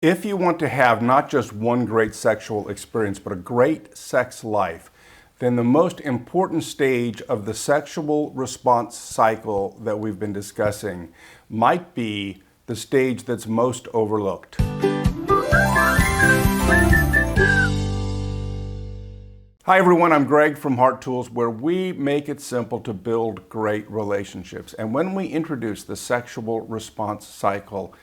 If you want to have not just one great sexual experience, but a great sex life, then the most important stage of the sexual response cycle that we've been discussing might be the stage that's most overlooked. Hi everyone, I'm Greg from Heart Tools, where we make it simple to build great relationships. And when we introduce the sexual response cycle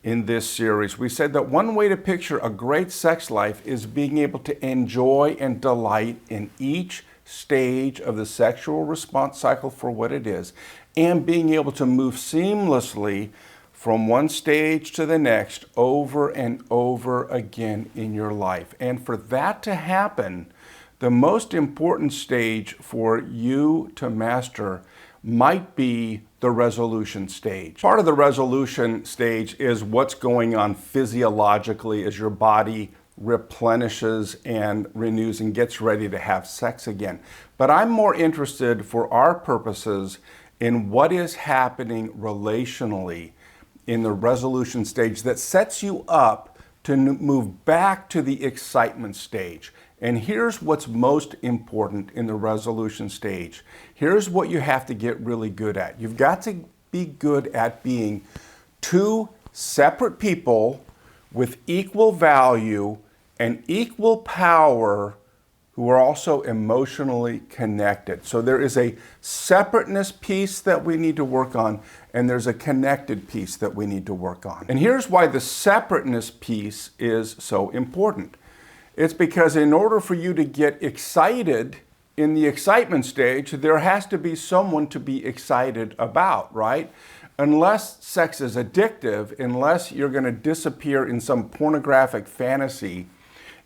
in this series, we said that one way to picture a great sex life is being able to enjoy and delight in each stage of the sexual response cycle for what it is, and being able to move seamlessly from one stage to the next over and over again in your life. And for that to happen, the most important stage for you to master might be the resolution stage. Part of the resolution stage is what's going on physiologically as your body replenishes and renews and gets ready to have sex again. But I'm more interested for our purposes in what is happening relationally in the resolution stage that sets you up to move back to the excitement stage. And here's what's most important in the resolution stage. Here's what you have to get really good at. You've got to be good at being two separate people with equal value and equal power who are also emotionally connected. So there is a separateness piece that we need to work on, and there's a connected piece that we need to work on. And here's why the separateness piece is so important. It's because in order for you to get excited in the excitement stage, there has to be someone to be excited about, right? Unless sex is addictive, unless you're going to disappear in some pornographic fantasy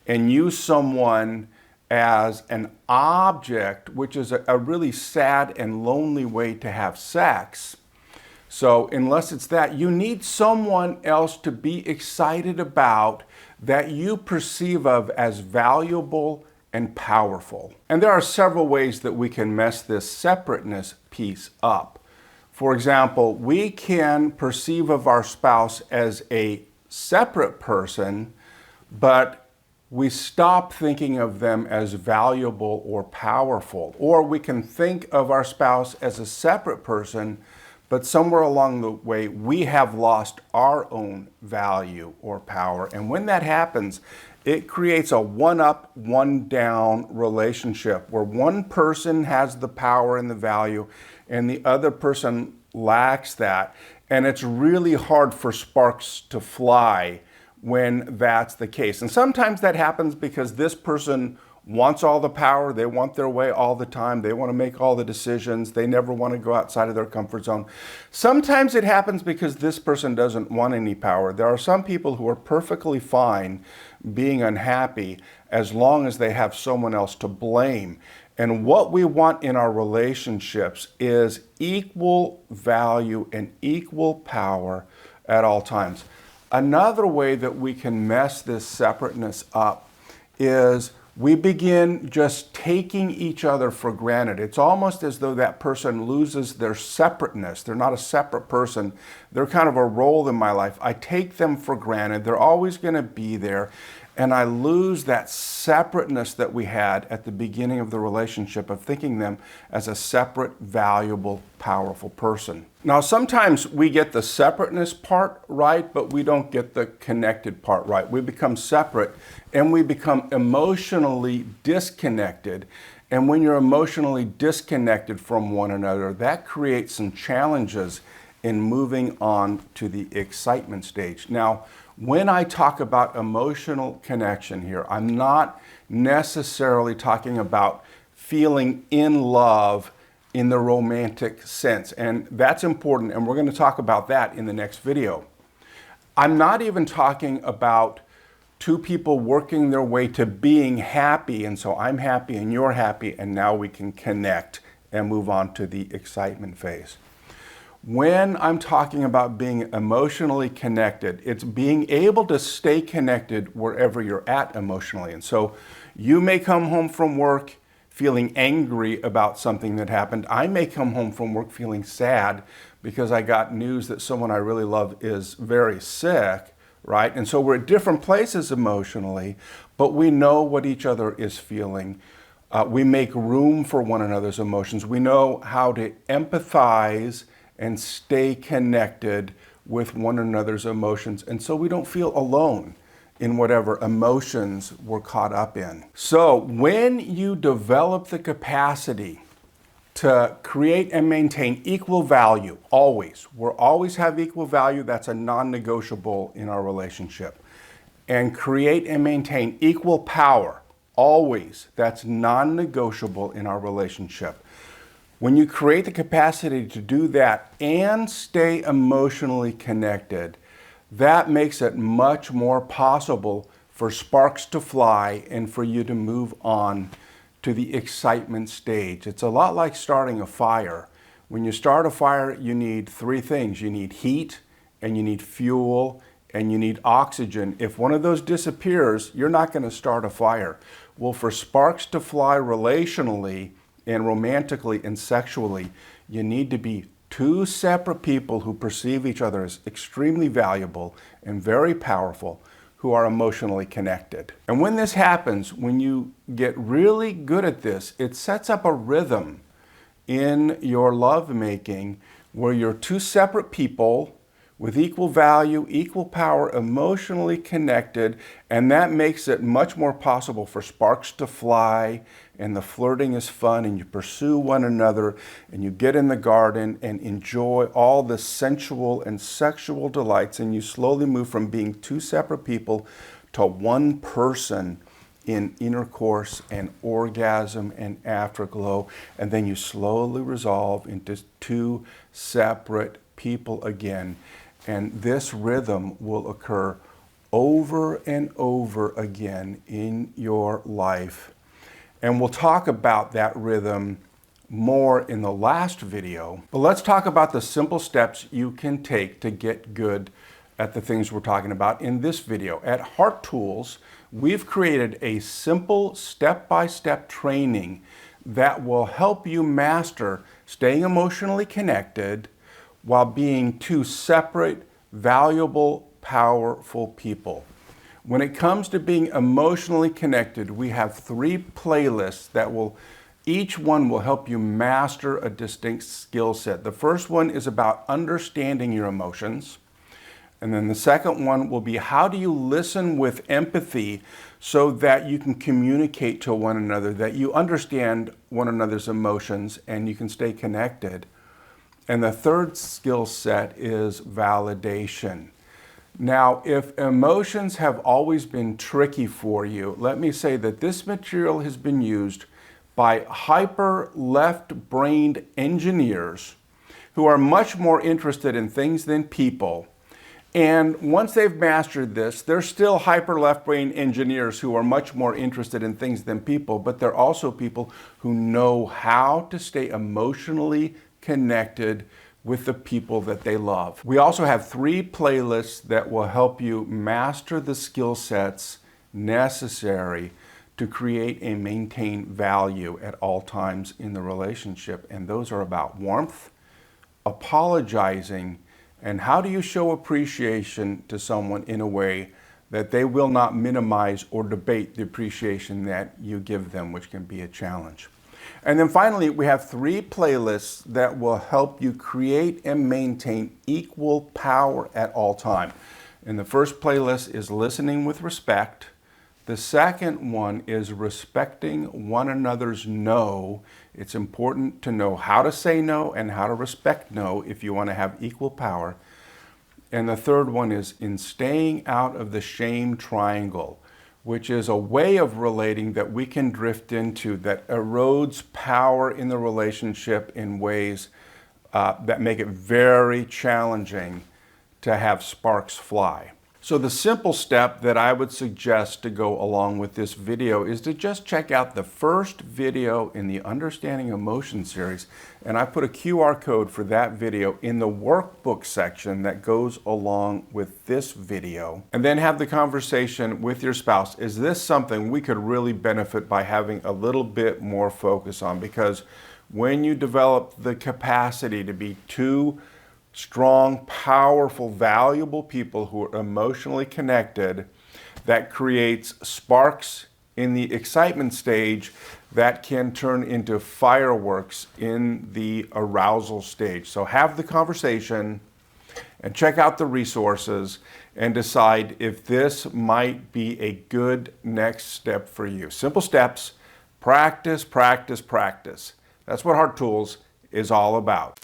and use someone as an object, which is a really sad and lonely way to have sex. So unless it's that, you need someone else to be excited about that you perceive of as valuable and powerful. And there are several ways that we can mess this separateness piece up. For example, we can perceive of our spouse as a separate person, but we stop thinking of them as valuable or powerful. Or we can think of our spouse as a separate person, but somewhere along the way, we have lost our own value or power. And when that happens, it creates a one-up, one-down relationship where one person has the power and the value and the other person lacks that. And it's really hard for sparks to fly when that's the case. And sometimes that happens because this person wants all the power, they want their way all the time, they want to make all the decisions, they never want to go outside of their comfort zone. Sometimes it happens because this person doesn't want any power. There are some people who are perfectly fine being unhappy as long as they have someone else to blame. And what we want in our relationships is equal value and equal power at all times. Another way that we can mess this separateness up is we begin just taking each other for granted. It's almost as though that person loses their separateness. They're not a separate person. They're kind of a role in my life. I take them for granted. They're always going to be there. And I lose that separateness that we had at the beginning of the relationship of thinking them as a separate, valuable, powerful person. Now, sometimes we get the separateness part right, but we don't get the connected part right. We become separate and we become emotionally disconnected. And when you're emotionally disconnected from one another, that creates some challenges in moving on to the excitement stage. Now, when I talk about emotional connection here, I'm not necessarily talking about feeling in love in the romantic sense. And that's important, and we're going to talk about that in the next video. I'm not even talking about two people working their way to being happy, and so I'm happy and you're happy, and now we can connect and move on to the excitement phase. When I'm talking about being emotionally connected, it's being able to stay connected wherever you're at emotionally. And so you may come home from work feeling angry about something that happened. I may come home from work feeling sad because I got news that someone I really love is very sick. right? And so we're at different places emotionally, but we know what each other is feeling. We make room for one another's emotions. We know how to empathize and stay connected with one another's emotions. And so we don't feel alone in whatever emotions we're caught up in. So when you develop the capacity to create and maintain equal value, we'll always have equal value. That's a non-negotiable in our relationship. And create and maintain equal power, always. That's non-negotiable in our relationship. When you create the capacity to do that and stay emotionally connected, that makes it much more possible for sparks to fly and for you to move on to the excitement stage. It's a lot like starting a fire. When you start a fire, you need three things. You need heat, and you need fuel, and you need oxygen. If one of those disappears, you're not going to start a fire. Well, for sparks to fly relationally and romantically and sexually, you need to be two separate people who perceive each other as extremely valuable and very powerful, who are emotionally connected. And when this happens, when you get really good at this, it sets up a rhythm in your lovemaking where you're two separate people with equal value, equal power, emotionally connected, and that makes it much more possible for sparks to fly, and the flirting is fun, and you pursue one another, and you get in the garden and enjoy all the sensual and sexual delights, and you slowly move from being two separate people to one person in intercourse and orgasm and afterglow, and then you slowly resolve into two separate people again. And this rhythm will occur over and over again in your life. And we'll talk about that rhythm more in the last video. But let's talk about the simple steps you can take to get good at the things we're talking about in this video. At Heart Tools, we've created a simple step-by-step training that will help you master staying emotionally connected while being two separate, valuable, powerful people. When it comes to being emotionally connected, we have 3 playlists that each one will help you master a distinct skill set. The first one is about understanding your emotions. And then the second one will be, how do you listen with empathy so that you can communicate to one another, that you understand one another's emotions and you can stay connected. And the third skill set is validation. Now, if emotions have always been tricky for you, let me say that this material has been used by hyper left-brained engineers who are much more interested in things than people. And once they've mastered this, they're still hyper left-brain engineers who are much more interested in things than people, but they're also people who know how to stay emotionally connected with the people that they love. We also have 3 playlists that will help you master the skill sets necessary to create and maintain value at all times in the relationship. And those are about warmth, apologizing, and how do you show appreciation to someone in a way that they will not minimize or debate the appreciation that you give them, which can be a challenge. And then finally, we have 3 playlists that will help you create and maintain equal power at all time. And the first playlist is listening with respect. The second one is respecting one another's no. It's important to know how to say no and how to respect no if you want to have equal power. And the third one is in staying out of the shame triangle, which is a way of relating that we can drift into that erodes power in the relationship in ways that make it very challenging to have sparks fly. So the simple step that I would suggest to go along with this video is to just check out the first video in the Understanding Emotion series, and I put a QR code for that video in the workbook section that goes along with this video. And then have the conversation with your spouse. Is this something we could really benefit by having a little bit more focus on? Because when you develop the capacity to be two strong, powerful, valuable people who are emotionally connected that creates sparks in the excitement stage that can turn into fireworks in the arousal stage. So have the conversation and check out the resources and decide if this might be a good next step for you. Simple steps, practice, practice, practice. That's what Heart Tools is all about.